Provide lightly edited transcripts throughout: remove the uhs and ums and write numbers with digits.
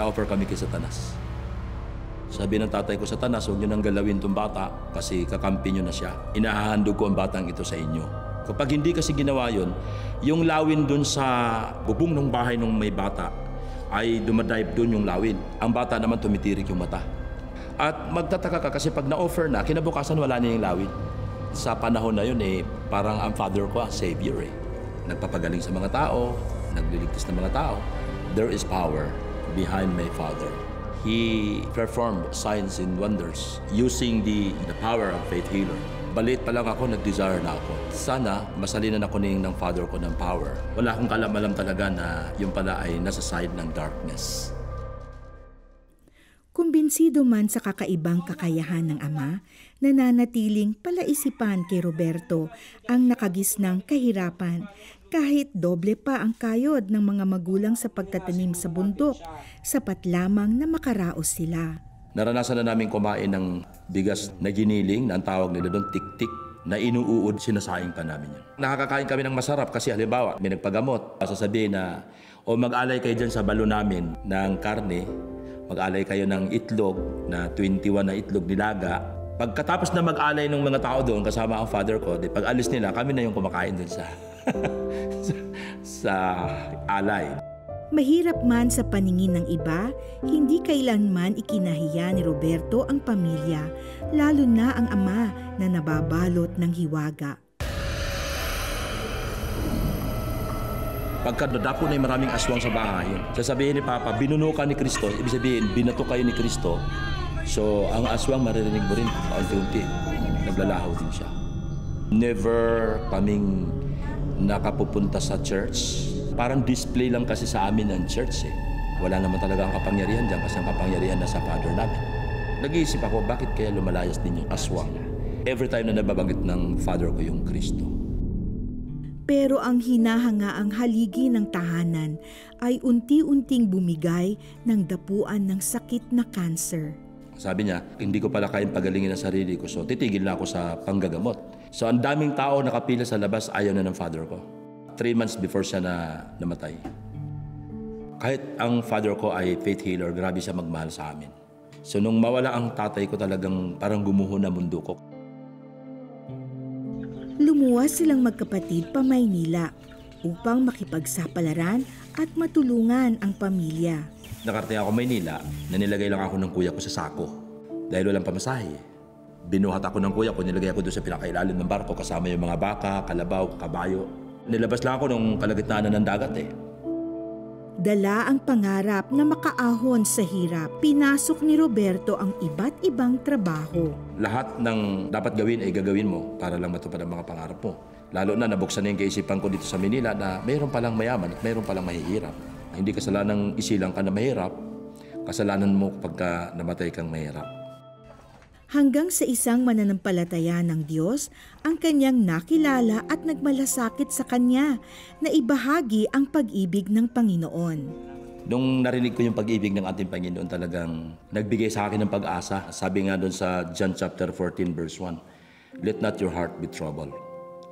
na-offer kami kay Satanas. Sabi ng tatay ko, Satanas, huwag niyo nang galawin itong bata kasi kakampi niyo na siya. Inahahandog ko ang batang ito sa inyo. Kapag hindi kasi ginawa yun, yung lawin dun sa bubong ng bahay ng may bata ay dumadive dun yung lawin. Ang bata naman tumitirik yung mata. At magtataka ka kasi pag na-offer na, kinabukasan wala na yung lawin. Sa panahon na yun parang ang father ko, savior Nagpapagaling sa mga tao, nagliligtas ng mga tao. There is power behind my father. He performed signs and wonders using the power of faith healer. Balit pa lang ako, nag-desire na ako. Sana masalinan ako ng father ko ng power. Wala akong kalam-alam talaga na yung pala ay nasa side ng darkness. Kumbinsido man sa kakaibang kakayahan ng ama, nananatiling palaisipan kay Roberto ang nakagisnang kahirapan kahit doble pa ang kayod ng mga magulang sa pagtatanim sa bundok, sapat lamang na makaraos sila. Naranasan na namin kumain ng bigas na giniling, na ang tawag nila doon tik-tik, na inuuod, sinasayang pa namin yun. Nakakakain kami ng masarap kasi halimbawa, may nagpagamot. Sasabihin na, o mag-alay kayo dyan sa balo namin ng karne, mag-alay kayo ng itlog na 21 na itlog nilaga. Pagkatapos na mag-alay ng mga tao doon, kasama ang father ko, pag alis nila, kami na yung kumakain doon sa alay. Mahirap man sa paningin ng iba, hindi kailanman ikinahiya ni Roberto ang pamilya, lalo na ang ama na nababalot ng hiwaga. Pagka nadapo na yung maraming aswang sa bahay, sasabihin ni Papa, binuno ka ni Kristo, ibig sabihin, binato kayo ni Kristo. So, ang aswang maririnig mo rin, paunti-unti, naglalahaw din siya. Never kaming nakapupunta sa church. Parang display lang kasi sa amin ng church Wala naman talaga ang kapangyarihan dyan kasi ang kapangyarihan nasa father namin. Nag-iisip ako, bakit kaya lumalayas din yung aswang? Every time na nababanggit ng father ko yung Kristo. Pero ang hinahangaang haligi ng tahanan ay unti-unting bumigay ng dapuan ng sakit na cancer. Sabi niya, hindi ko pala kayang pagalingin ang sarili ko, so titigil na ako sa panggagamot. So ang daming tao nakapila sa labas, ayaw na ng father ko. 3 months before siya namatay. Kahit ang father ko ay faith healer, grabe siya magmahal sa amin. So nung mawala ang tatay ko, talagang parang gumuho na mundo ko. Lumuwas silang magkapatid pa Maynila upang makipagsapalaran at matulungan ang pamilya. Nakarating ako Maynila, nanilagay lang ako ng kuya ko sa sako. Dahil walang pamasahe. Binuhat ako ng kuya ko, nilagay ako doon sa pinakailalim ng barko kasama yung mga baka, kalabaw, kabayo. Nilabas lang ako nung kalagitnaan ng dagat Dala ang pangarap na makaahon sa hirap. Pinasok ni Roberto ang iba't ibang trabaho. Lahat ng dapat gawin ay gagawin mo para lang matupad ang mga pangarap mo. Lalo na nabuksan na yung kaisipan ko dito sa Manila na mayroon palang mayaman at mayroon palang mahihirap. Hindi kasalanang isilang ka na mahirap, kasalanan mo pagka namatay kang mahirap. Hanggang sa isang mananampalataya ng Diyos, ang kanyang nakilala at nagmalasakit sa kanya na ibahagi ang pag-ibig ng Panginoon. Nung narinig ko yung pag-ibig ng ating Panginoon, talagang nagbigay sa akin ng pag-asa. Sabi nga doon sa John chapter 14 verse 1, "Let not your heart be troubled.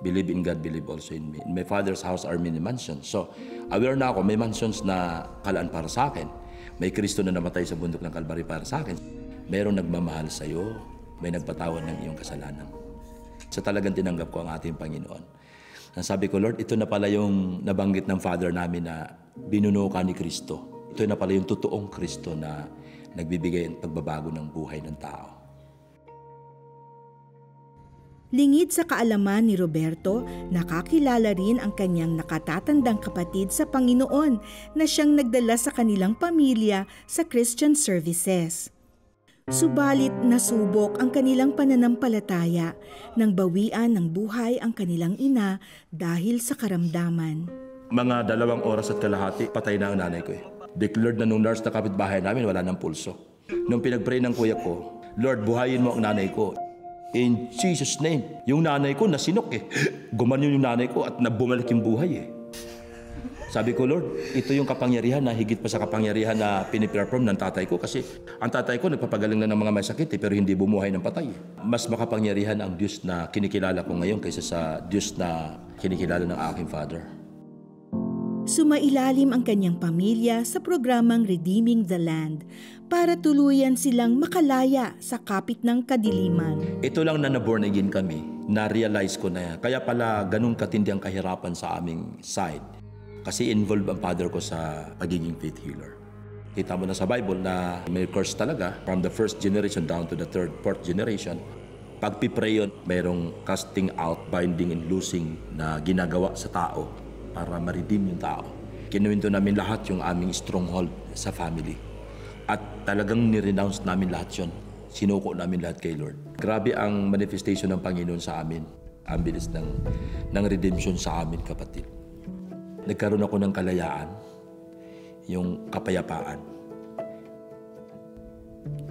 Believe in God, believe also in me. In my Father's house are many mansions." So, aware na ako, may mansions na kalaan para sa akin. May Kristo na namatay sa bundok ng Kalbaryo para sa akin. Mayroong nagmamahal sa iyo, may nagpatawad ng iyong kasalanan. So talagang tinanggap ko ang ating Panginoon. Sabi ko, Lord, ito na pala yung nabanggit ng Father namin na binuno ka ni Kristo. Ito na pala yung totoong Kristo na nagbibigay ng pagbabago ng buhay ng tao. Lingid sa kaalaman ni Roberto, nakakilala rin ang kanyang nakatatandang kapatid sa Panginoon na siyang nagdala sa kanilang pamilya sa Christian services. Subalit nasubok ang kanilang pananampalataya nang bawian ng buhay ang kanilang ina dahil sa karamdaman. Mga 2 oras at kalahati, patay na ang nanay ko Declared na nung nurse na kapitbahay namin, wala ng pulso. Nung pinag-pray ng kuya ko, Lord, buhayin mo ang nanay ko. In Jesus' name, yung nanay ko nasinok Gumanon yung nanay ko at nabumalik yung buhay Sabi ko, Lord, ito yung kapangyarihan na higit pa sa kapangyarihan na piniperform ng tatay ko. Kasi ang tatay ko nagpapagaling na ng mga may sakit pero hindi bumuhay ng patay. Mas makapangyarihan ang Diyos na kinikilala ko ngayon kaysa sa Diyos na kinikilala ng aking Father. Sumailalim ang kanyang pamilya sa programang Redeeming the Land para tuluyan silang makalaya sa kapit ng kadiliman. Ito lang na na-born again kami, na-realize ko na kaya pala ganun katindi ang kahirapan sa aming side. Kasi involved ang father ko sa pagiging faith healer. Kita mo na sa Bible na may curse talaga from the first generation down to the third, fourth generation. Pag pipray yun, mayroong casting out, binding and loosing na ginagawa sa tao para ma-redeem yung tao. Kinuwento namin lahat yung aming stronghold sa family. At talagang ni-renounce namin lahat yun. Sinuko namin lahat kay Lord. Grabe ang manifestation ng Panginoon sa amin. Ang bilis ng redemption sa amin, kapatid. Nagkaroon ako ng kalayaan, yung kapayapaan.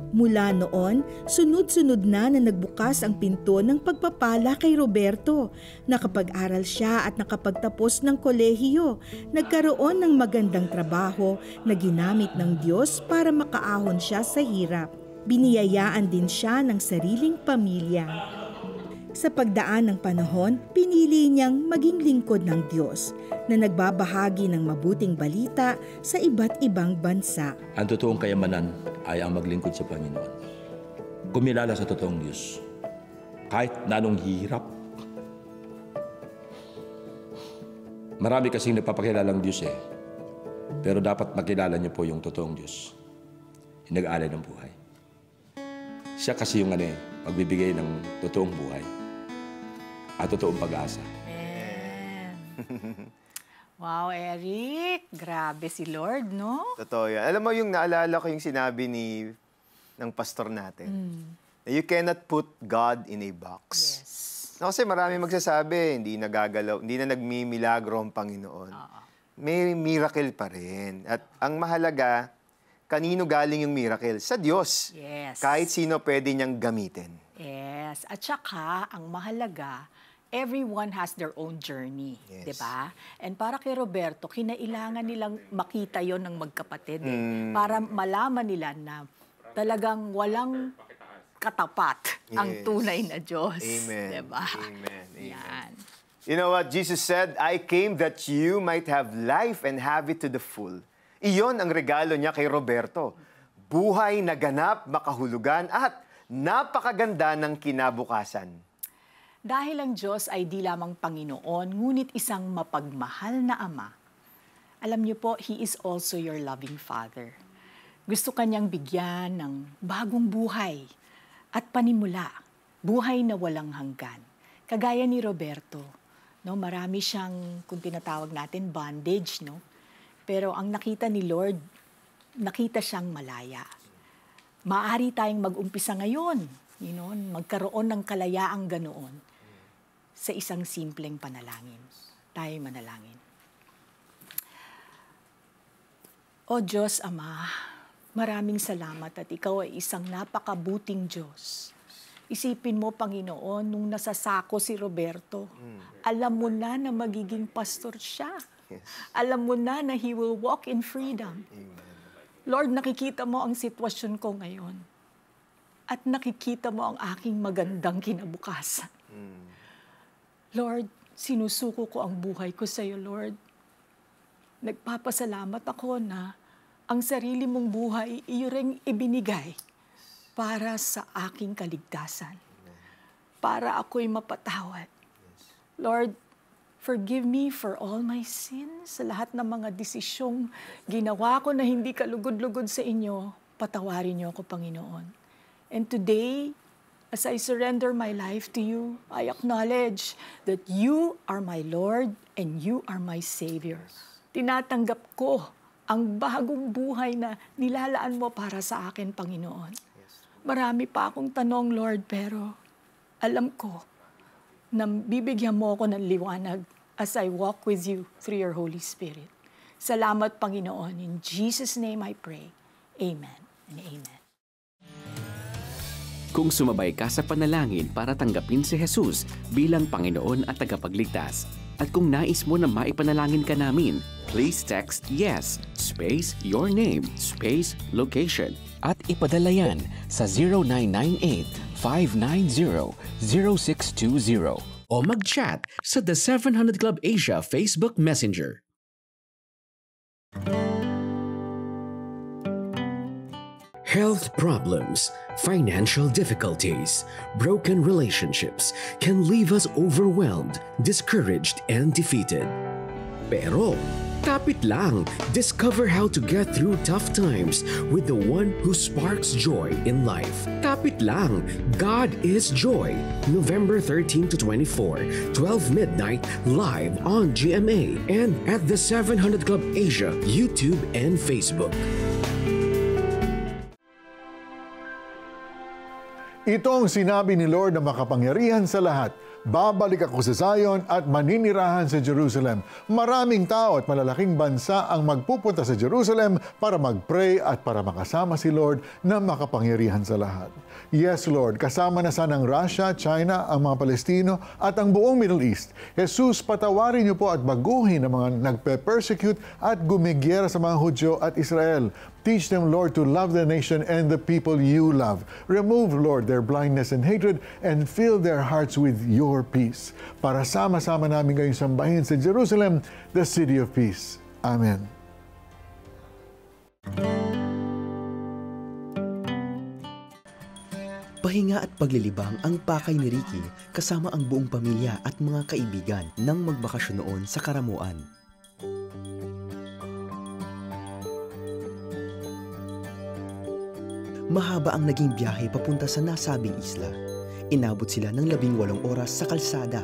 Mula noon, sunod-sunod na nagbukas ang pinto ng pagpapala kay Roberto. Nakapag-aral siya at nakapagtapos ng kolehiyo. Nagkaroon ng magandang trabaho na ginamit ng Diyos para makaahon siya sa hirap. Biniyayaan din siya ng sariling pamilya. Sa pagdaan ng panahon, pinili niyang maging lingkod ng Diyos na nagbabahagi ng mabuting balita sa iba't ibang bansa. Ang totoong kayamanan ay ang maglingkod sa Panginoon. Kumilala sa totoong Diyos. Kahit na anong hirap. Marami kasing nagpapakilalang Diyos eh. Pero dapat makilala niyo po yung totoong Diyos. Yung nag-alay ng buhay. Siya kasi yung magbibigay ng totoong buhay at totoong pag-asa. Wow, Eric. Grabe si Lord, no? Totoo yan. Alam mo yung naalala ko yung sinabi ng pastor natin. Na you cannot put God in a box. Yes. No, kasi marami magsasabi, hindi nagagalaw, hindi na nagmimilagro ang Panginoon. May miracle pa rin. At ang mahalaga, kanino galing yung miracle? Sa Diyos. Yes. Kahit sino pwede niyang gamitin. Yes. At saka, ang mahalaga, everyone has their own journey, Yes. 'di ba? And para kay Roberto, kinailangan nilang makita 'yon ng magkapatid para malaman nila na talagang walang katapat ang Yes. tunay na Diyos, Amen. 'di ba? Amen. Amen. Yan. You know what? Jesus said, I came that you might have life and have it to the full. Iyon ang regalo niya kay Roberto. Buhay na ganap, makahulugan at napakaganda ng kinabukasan. Dahil ang Diyos ay di lamang Panginoon, ngunit isang mapagmahal na Ama. Alam niyo po, He is also your loving Father. Gusto kanyang bigyan ng bagong buhay at panimula, buhay na walang hanggan. Kagaya ni Roberto, no, marami siyang, kung tinatawag natin, bondage, no? Pero ang nakita ni Lord, nakita siyang malaya. Maaari tayong mag-umpisa ngayon, magkaroon ng kalayaang ganoon sa isang simpleng panalangin. Tayo manalangin. O Diyos Ama, maraming salamat at Ikaw ay isang napakabuting Diyos. Isipin mo, Panginoon, nung nasasako si Roberto, alam mo na magiging pastor siya. Yes. Alam mo na he will walk in freedom. Amen. Lord, nakikita mo ang sitwasyon ko ngayon. At nakikita mo ang aking magandang kinabukasan. Lord, sinusuko ko ang buhay ko sa iyo, Lord. Nagpapasalamat ako na ang sarili mong buhay iyo ring ibinigay para sa aking kaligtasan. Para ako'y mapatawad. Lord, forgive me for all my sins, sa lahat ng mga desisyong ginawa ko na hindi kalugod-lugod sa inyo. Patawarin niyo ako, Panginoon. And today, as I surrender my life to you, I acknowledge that you are my Lord and you are my Savior. Tinatanggap ko ang bagong buhay na nilalaan mo para sa akin, Panginoon. Marami pa akong tanong, Lord, pero alam ko na bibigyan mo ako ng liwanag as I walk with you through your Holy Spirit. Salamat, Panginoon. In Jesus' name I pray. Amen and amen. Kung sumabay ka sa panalangin para tanggapin si Jesus bilang Panginoon at tagapagligtas, at kung nais mo na maipanalangin ka namin, please text YES, space your name, space location, at ipadala yan sa 0998-590-0620 o mag-chat sa The 700 Club Asia Facebook Messenger. Health problems, financial difficulties, broken relationships can leave us overwhelmed, discouraged, and defeated. Pero, kapit lang, discover how to get through tough times with the one who sparks joy in life. Kapit lang, God is Joy. November 13 to 24, 12 midnight, live on GMA and at the 700 Club Asia, YouTube and Facebook. Ito ang sinabi ni Lord na makapangyarihan sa lahat. Babalik ako sa Zion at maninirahan sa Jerusalem. Maraming tao at malalaking bansa ang magpupunta sa Jerusalem para mag-pray at para makasama si Lord na makapangyarihan sa lahat. Yes, Lord, kasama na sana ang Russia, China, ang mga Palestino at ang buong Middle East. Jesus, patawarin niyo po at baguhin ang mga nagpe-persecute at gumigyera sa mga Hudyo at Israel. Teach them, Lord, to love the nation and the people you love. Remove, Lord, their blindness and hatred and fill their hearts with your peace. Para sama-sama namin kayong sambahin sa Jerusalem, the city of peace. Amen. Pahinga at paglilibang ang pakay ni Ricky kasama ang buong pamilya at mga kaibigan nang magbakasyon noon sa Karamuan. Mahaba ang naging biyahe papunta sa nasabing isla. Inabot sila ng 18 oras sa kalsada.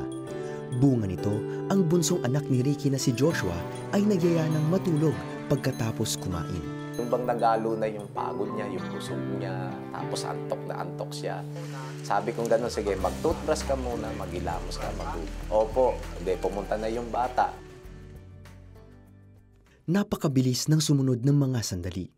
Bunga nito, ang bunsong anak ni Ricky na si Joshua ay nagyaya ng matulog pagkatapos kumain. Yung bang nagalo na yung pagod niya, yung busog niya, tapos antok na antok siya. Sabi kong gano'n, sige, mag-toothbrush ka muna, mag-ilamos ka, Opo, hindi, pumunta na yung bata. Napakabilis ng sumunod ng mga sandali.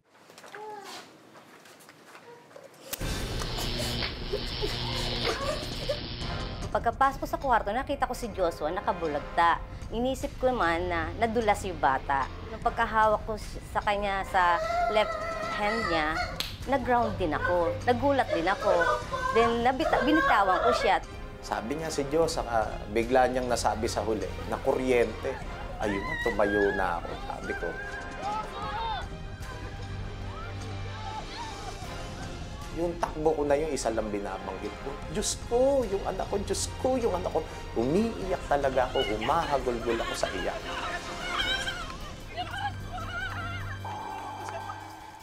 Pagkapasok ko sa kwarto, nakita ko si Joshua nakabulagta. Inisip ko naman na nadulas yung bata. Nung pagkahawak ko sa kanya sa left hand niya, nag-ground din ako. Nagulat din ako. Then binitawan ko siya. Sabi niya si Diyos, bigla niyang nasabi sa huli, na kuryente. Ayun na, tumayo na ako. Sabi ko, yung takbo ko na yung isa lang binabanggit ko. Diyos ko, yung anak ko, Diyos ko, yung anak ko. Umiiyak talaga ako, humahagulgul ako sa iyak.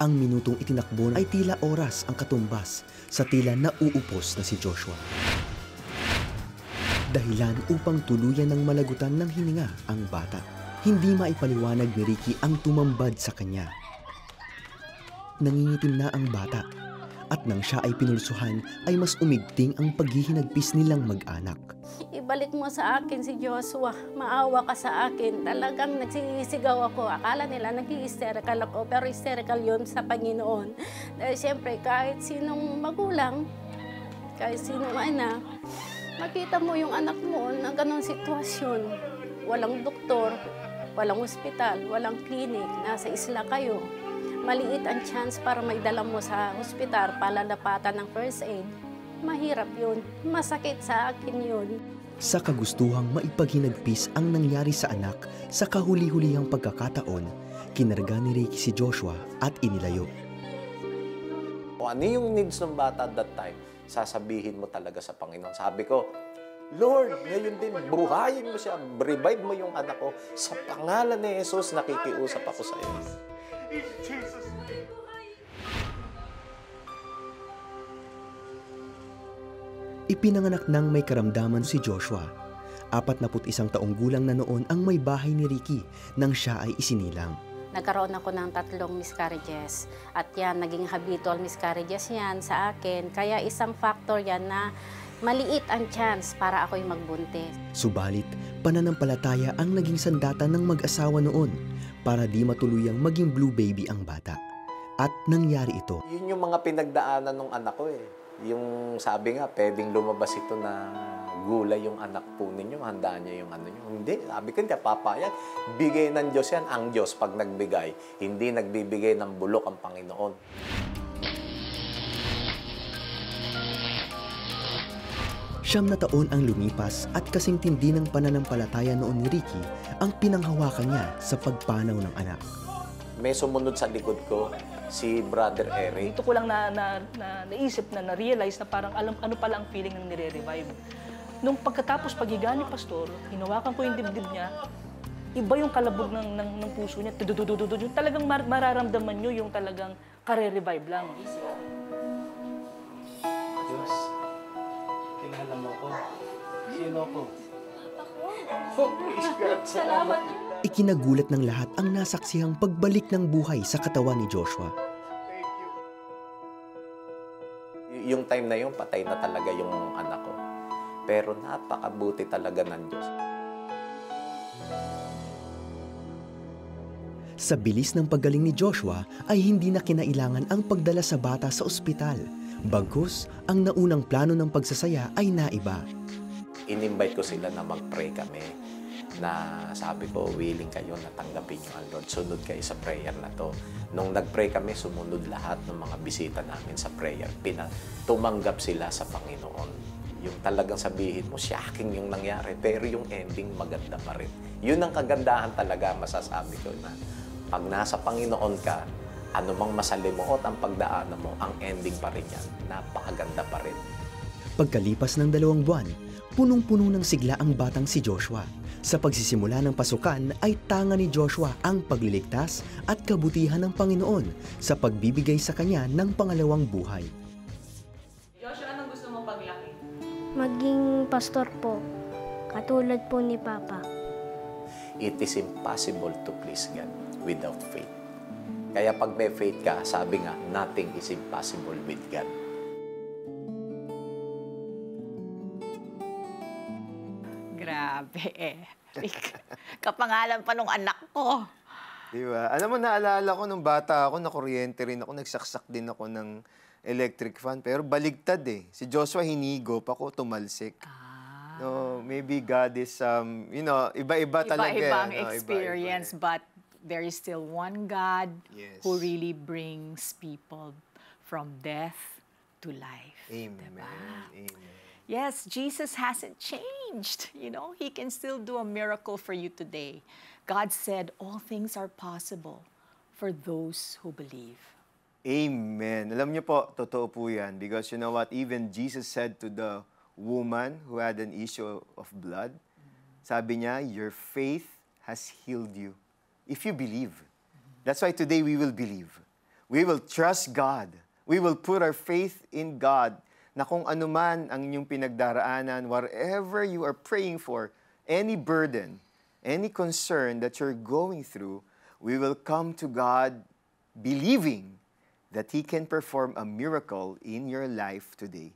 Ang minutong itinakbo ay tila oras ang katumbas sa tila nauupos na si Joshua. Dahilan upang tuluyan ng malagutan ng hininga ang bata. Hindi maipaliwanag ni Ricky ang tumambad sa kanya. Nangingitim na ang bata. At nang siya ay pinulsuhan, ay mas umigting ang paghihinagpis nilang mag-anak. Ibalik mo sa akin si Joshua. Maawa ka sa akin. Talagang nagsisigaw ako. Akala nila nag-i-hysterical ako, pero hysterical yun sa Panginoon. Dahil siyempre, kahit sinong magulang, kahit sinong anak, makita mo yung anak mo na ganong sitwasyon. Walang doktor, walang ospital, walang klinik, nasa isla kayo. Maliit ang chance para maidala mo sa ospital, palalapatan ng first aid. Mahirap yun. Masakit sa akin yun. Sa kagustuhang maipaghinagpis ang nangyari sa anak sa kahuli-hulihang pagkakataon, kinarga ni Ricky si Joshua at inilayo. O ano yung needs ng bata at that time, sasabihin mo talaga sa Panginoon. Sabi ko, Lord, ngayon din, buhayin mo siya, revive mo yung anak ko. Sa pangalan ni Jesus, nakikiusap ako sa iyo. Ipinanganak ng may karamdaman si Joshua. 41 taong gulang na noon ang may bahay ni Ricky nang siya ay isinilang. Nagkaroon ako ng 3 miscarriages. At yan, naging habitual miscarriages yan sa akin. Kaya isang factor yan na maliit ang chance para ako'y magbuntis. Subalit, pananampalataya ang naging sandata ng mag-asawa noon para di matuluyang maging blue baby ang bata. At nangyari ito. Yun yung mga pinagdaanan ng anak ko eh. Yung sabi nga, pwedeng lumabas ito na gulay yung anak po ninyo, handa niya yung ano nyo. Hindi, sabi ko, hindi, papayag. Bigay ng Diyos yan. Ang Diyos, pag nagbigay, hindi nagbibigay ng bulok ang Panginoon. Siyam na taon ang lumipas at kasing tindi ng pananampalataya noon ni Ricky ang pinanghawakan niya sa pagpanaw ng anak. May sumunod sa likod ko, Si Brother Eric. Dito ko lang naisip na-realize na parang ano pala ang feeling ng nire-revive. Nung pagkatapos paghiga ni Pastor, hinawakan ko yung dibdib niya, iba yung kalabog ng puso niya. Yung talagang mararamdaman nyo yung talagang kare-revive lang. Diyos, kilala mo ko. Sino ko? Salamat. Ikinagulat ng lahat ang nasaksihang pagbalik ng buhay sa katawan ni Joshua. Yung time na yun, patay na talaga yung anak ko. Pero napakabuti talaga ng Diyos. Sa bilis ng paggaling ni Joshua ay hindi na kinailangan ang pagdala sa bata sa ospital. Bagkus, ang naunang plano ng pagsasaya ay naiba. In-invite ko sila na mag-pray kami. Na sabi ko, willing kayo na tanggapin nyo ang Lord. Sunod kayo sa prayer na to. Nung nag-pray kami, sumunod lahat ng mga bisita namin sa prayer. Tumanggap sila sa Panginoon. Yung talagang sabihin mo, shocking yung nangyari. Pero yung ending, maganda pa rin. Yun ang kagandahan talaga, masasabi ko na pag nasa Panginoon ka, anumang masalimuot ang pagdaanan mo, ang ending pa rin yan. Napakaganda pa rin. Pagkalipas ng 2 buwan, punong-puno ng sigla ang batang si Joshua. Sa pagsisimula ng pasukan ay tanga ni Joshua ang pagliligtas at kabutihan ng Panginoon sa pagbibigay sa kanya ng pangalawang buhay. Joshua, anong gusto mong paglaki? Maging pastor po, katulad po ni Papa. It is impossible to please God without faith. Kaya pag may faith ka, sabi nga, nothing is impossible with God. Grabe eh. Kapangalan pa nung anak ko. Diba? Alam mo, naalala ko nung bata ako, nakuryente rin ako, nagsaksak din ako ng electric fan. Pero baligtad eh. Si Joshua hinigop ako, tumalsik. No, maybe God is, iba-iba talaga. Iba-ibang experience, but there is still one God who really brings people from death to life. Amen. Diba? Amen. Yes, Jesus hasn't changed. You know, He can still do a miracle for you today. God said all things are possible for those who believe. Amen. Alam niyo po, totoo po yan. Because you know what? Even Jesus said to the woman who had an issue of blood, sabi niya, your faith has healed you. If you believe. That's why today we will believe. We will trust God. We will put our faith in God na kung ano man ang inyong pinagdaraanan, whatever you are praying for, any burden, any concern that you're going through, we will come to God believing that He can perform a miracle in your life today.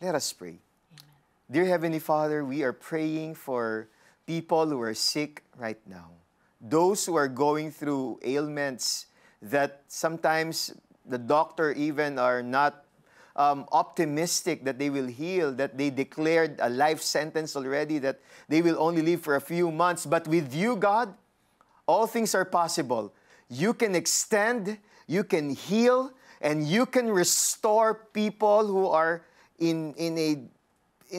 Let us pray. Amen. Dear Heavenly Father, we are praying for people who are sick right now. Those who are going through ailments that sometimes the doctor even are not optimistic that they will heal, that they declared a life sentence already, that they will only live for a few months. But with you, God, all things are possible. You can extend, you can heal, and you can restore people who are in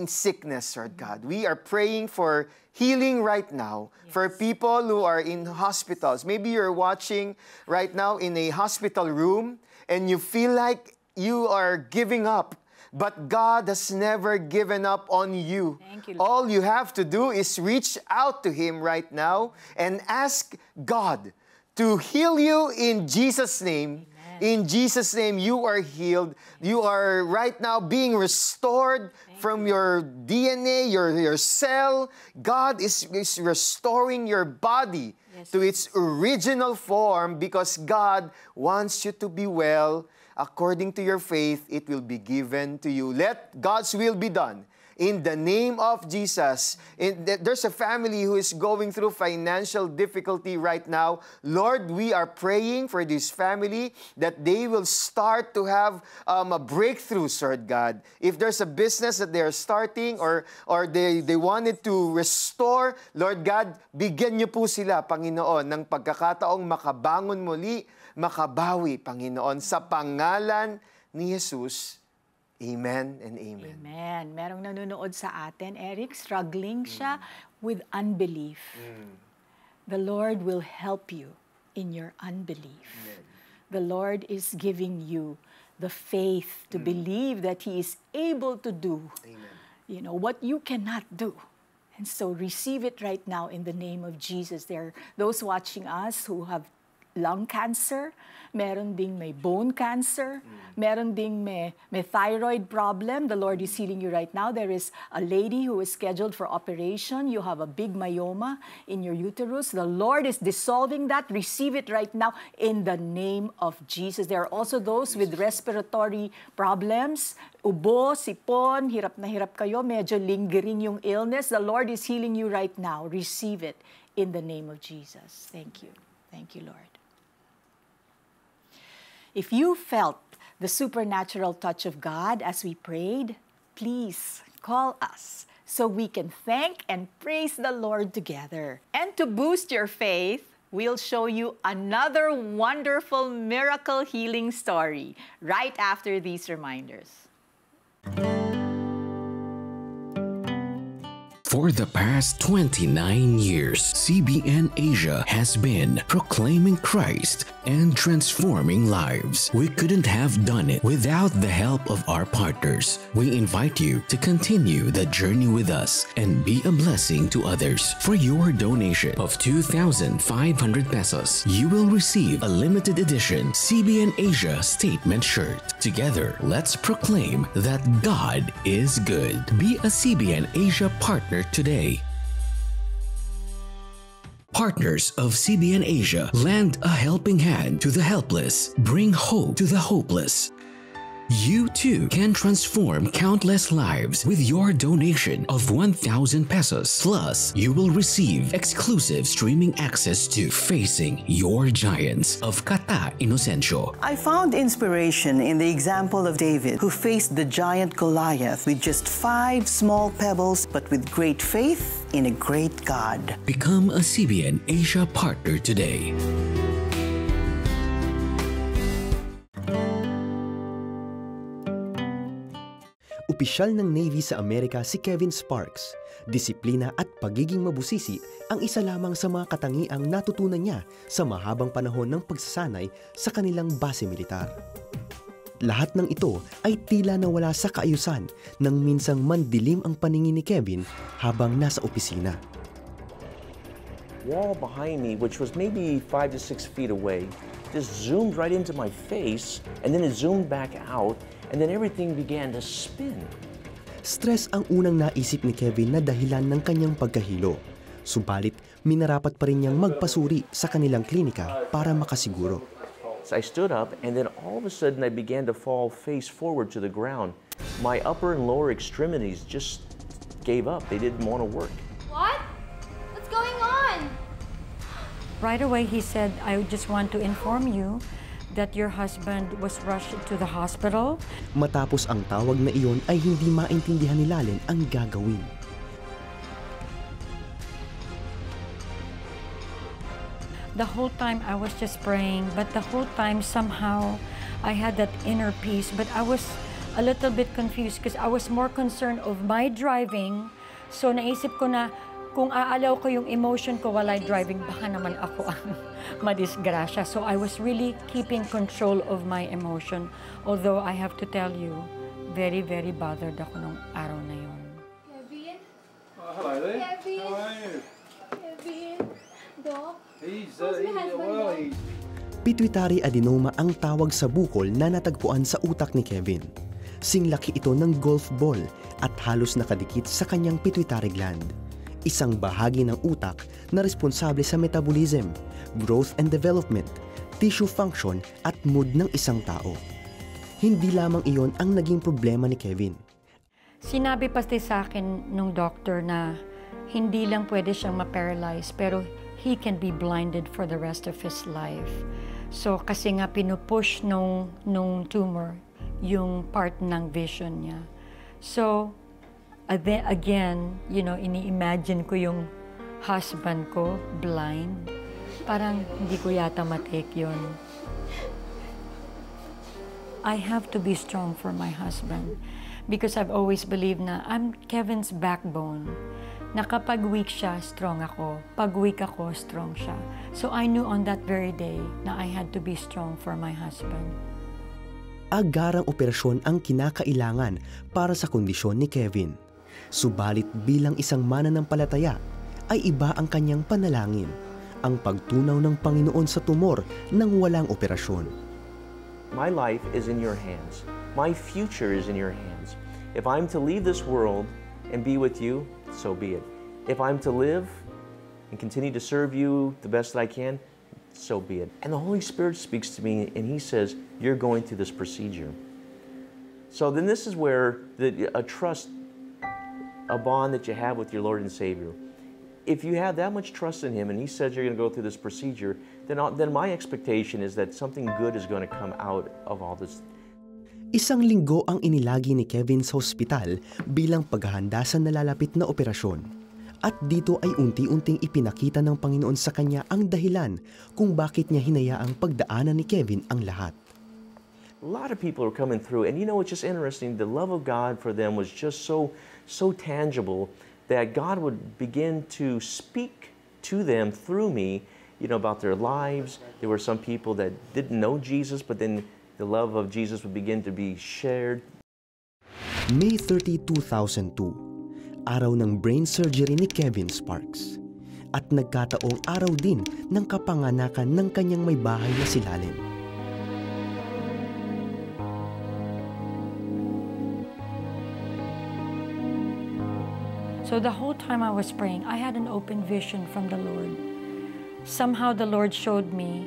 sickness, Lord God. We are praying for healing right now, for people who are in hospitals. Maybe you're watching right now in a hospital room, and you feel like you are giving up, but God has never given up on you. Thank you, Lord. All you have to do is reach out to Him right now and ask God to heal you in Jesus' name. Amen. In Jesus' name, you are healed. You are right now being restored from your DNA, your cell. God is restoring your body to its original form because God wants you to be well. According to your faith, it will be given to you. Let God's will be done. In the name of Jesus. There's a family who is going through financial difficulty right now. Lord, we are praying for this family that they will start to have a breakthrough, Lord God. If there's a business that they are starting or they wanted to restore, Lord God, bigyan niyo po sila, Panginoon, ng pagkakataong makabangon muli, makabawi, Panginoon, sa pangalan ni Jesus. Amen and amen. Amen. Merong nanonood sa atin, Eric, struggling siya with unbelief. The Lord will help you in your unbelief. Amen. the Lord is giving you the faith to believe that He is able to do, what you cannot do. And so receive it right now in the name of Jesus. There are those watching us who have lung cancer, meron ding may bone cancer, meron ding may thyroid problem. The Lord is healing you right now. There is a lady who is scheduled for operation. You have a big myoma in your uterus. The Lord is dissolving that. Receive it right now in the name of Jesus. There are also those with respiratory problems. Ubo, sipon, hirap na hirap kayo, medyo lingering yung illness. The Lord is healing you right now. Receive it in the name of Jesus. Thank you. Thank you, Lord. If you felt the supernatural touch of God as we prayed, please call us so we can thank and praise the Lord together. And to boost your faith, we'll show you another wonderful miracle healing story right after these reminders. For the past 29 years, CBN Asia has been proclaiming Christ and transforming lives. We couldn't have done it without the help of our partners. We invite you to continue the journey with us and be a blessing to others. For your donation of 2,500 pesos, you will receive a limited edition CBN Asia statement shirt. Together, let's proclaim that God is good. Be a CBN Asia partner today. Partners of CBN Asia, lend a helping hand to the helpless, bring hope to the hopeless. You too can transform countless lives with your donation of 1,000 pesos. Plus, you will receive exclusive streaming access to Facing Your Giants of Kata Inocencio. I found inspiration in the example of David, who faced the giant Goliath with just 5 small pebbles, but with great faith in a great God. Become a CBN Asia partner today. Opisyal ng Navy sa Amerika si Kevin Sparks. Disiplina at pagiging mabusisi ang isa lamang sa mga katangiang natutunan niya sa mahabang panahon ng pagsasanay sa kanilang base militar. Lahat ng ito ay tila nawala sa kaayusan nang minsang mandilim ang paningin ni Kevin habang nasa opisina. Wall behind me, which was maybe 5 to 6 feet away, just zoomed right into my face, and then it zoomed back out, and then everything began to spin. Stress ang unang naisip ni Kevin na dahilan ng kanyang pagkahilo. Subalit, minarapat pa rin niyang magpasuri sa kanilang klinika para makasiguro. So I stood up, and then all of a sudden I began to fall face forward to the ground. My upper and lower extremities just gave up. They didn't want to work. What? What's going on? Right away, he said, I just want to inform you that your husband was rushed to the hospital. Matapos ang tawag na iyon ay hindi maintindihan ni Lalen ang gagawin. The whole time I was just praying, but the whole time somehow I had that inner peace, but I was a little bit confused because I was more concerned of my driving. So naisip ko na kung aalaw ko yung emotion ko while I driving, baka naman ako ang madisgrasya. So I was really keeping control of my emotion. Although I have to tell you, very, very bothered ako nung araw na yun. Kevin? Hello there. Kevin? How are you? Kevin? Doc? He's well. Pituitary adenoma ang tawag sa bukol na natagpuan sa utak ni Kevin. Singlaki ito ng golf ball at halos nakadikit sa kanyang pituitary gland. Isang bahagi ng utak na responsable sa metabolism, growth and development, tissue function at mood ng isang tao. Hindi lamang iyon ang naging problema ni Kevin. Sinabi pati sa akin nung doctor na hindi lang pwede siyang ma-paralyze pero he can be blinded for the rest of his life. So kasi nga pinupush nung tumor yung part ng vision niya. So again, ini-imagine ko yung husband ko blind. Parang hindi ko yata matake yun. I have to be strong for my husband. Because I've always believed na I'm Kevin's backbone. Na kapag weak siya, strong ako. Pag weak ako, strong siya. So I knew on that very day na I had to be strong for my husband. Agarang operasyon ang kinakailangan para sa kondisyon ni Kevin. Subalit bilang isang mananampalataya, ay iba ang kanyang panalangin, ang pagtunaw ng Panginoon sa tumor nang walang operasyon. My life is in your hands. My future is in your hands. If I'm to leave this world and be with you, so be it. If I'm to live and continue to serve you the best that I can, so be it. And the Holy Spirit speaks to me and He says, you're going through this procedure. So then this is where a trust, a bond that you have with your Lord and Savior. If you have that much trust in Him and He says you're going to go through this procedure, then my expectation is that something good is going to come out of all this. Isang linggo ang inilagi ni Kevin sa ospital bilang paghahanda sa nalalapit na operasyon. At dito ay unti-unting ipinakita ng Panginoon sa kanya ang dahilan kung bakit niya hinayaang pagdaanan ni Kevin ang lahat. A lot of people are coming through, and you know, it's just interesting. The love of God for them was just so tangible that God would begin to speak to them through me, you know, about their lives. There were some people that didn't know Jesus, but then the love of Jesus would begin to be shared. May 30, 2002, araw ng brain surgery ni Kevin Sparks. At nagkataong araw din ng kapanganakan ng kanyang may bahay na si Lalin. So the whole time I was praying, I had an open vision from the Lord. Somehow the Lord showed me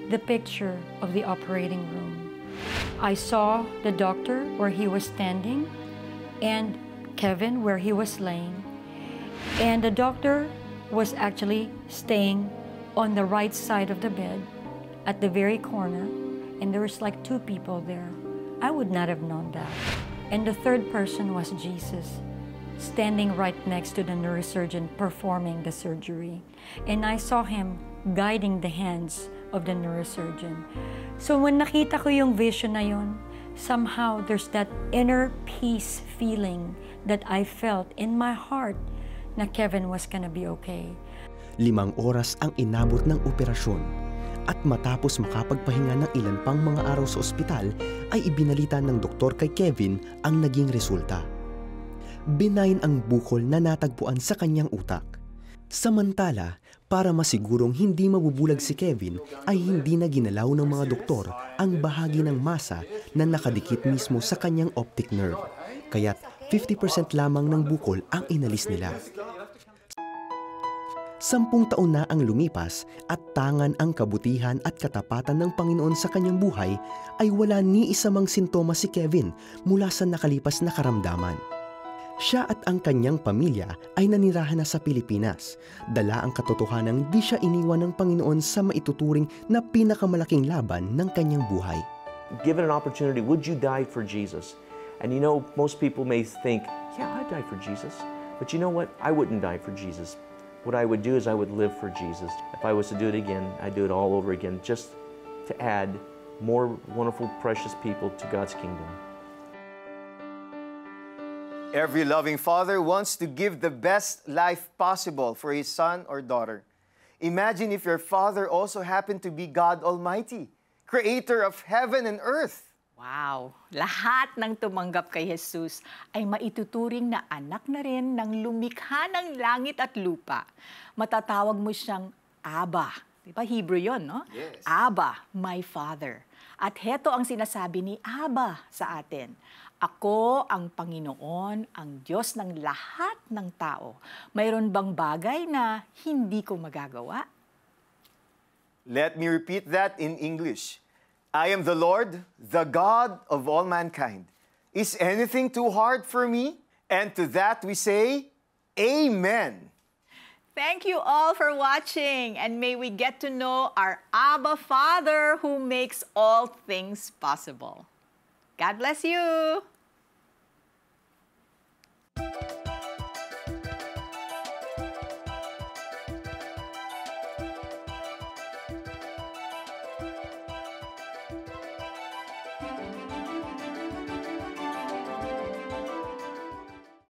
the picture of the operating room. I saw the doctor where he was standing and Kevin where he was laying. And the doctor was actually staying on the right side of the bed at the very corner. And there was like 2 people there. I would not have known that. And the third person was Jesus, standing right next to the neurosurgeon performing the surgery. And I saw him guiding the hands of the neurosurgeon. So when nakita ko yung vision na yun, somehow there's that inner peace feeling that I felt in my heart na Kevin was gonna be okay. 5 oras ang inabot ng operasyon at matapos makapagpahinga ng ilan pang mga araw sa ospital ay ibinalita ng doktor kay Kevin ang naging resulta. Benign ang bukol na natagpuan sa kanyang utak. Samantala, para masigurong hindi mabubulag si Kevin ay hindi na ginalaw ng mga doktor ang bahagi ng masa na nakadikit mismo sa kanyang optic nerve. Kaya't 50% lamang ng bukol ang inalis nila. 10 taon na ang lumipas at tangan ang kabutihan at katapatan ng Panginoon sa kanyang buhay ay wala ni isa mang sintomas si Kevin mula sa nakalipas na karamdaman. Siya at ang kanyang pamilya ay nanirahan na sa Pilipinas. Dala ang katotohanang di siya iniwan ng Panginoon sa maituturing na pinakamalaking laban ng kanyang buhay. Given an opportunity, would you die for Jesus? And you know, most people may think, yeah, I'd die for Jesus. But you know what? I wouldn't die for Jesus. What I would do is I would live for Jesus. If I was to do it again, I'd do it all over again, just to add more wonderful, precious people to God's kingdom. Every loving father wants to give the best life possible for his son or daughter. Imagine if your father also happened to be God Almighty, creator of heaven and earth. Wow! Lahat ng tumanggap kay Jesus ay maituturing na anak na rin ng lumikha ng langit at lupa. Matatawag mo siyang Abba. Diba? Hebrew yun, no? Yes. Abba, my Father. At heto ang sinasabi ni Abba sa atin. Ako ang Panginoon, ang Diyos ng lahat ng tao. Mayroon bang bagay na hindi ko magagawa? Let me repeat that in English. I am the Lord, the God of all mankind. Is anything too hard for me? And to that we say, Amen. Thank you all for watching, and may we get to know our Abba Father who makes all things possible. God bless you!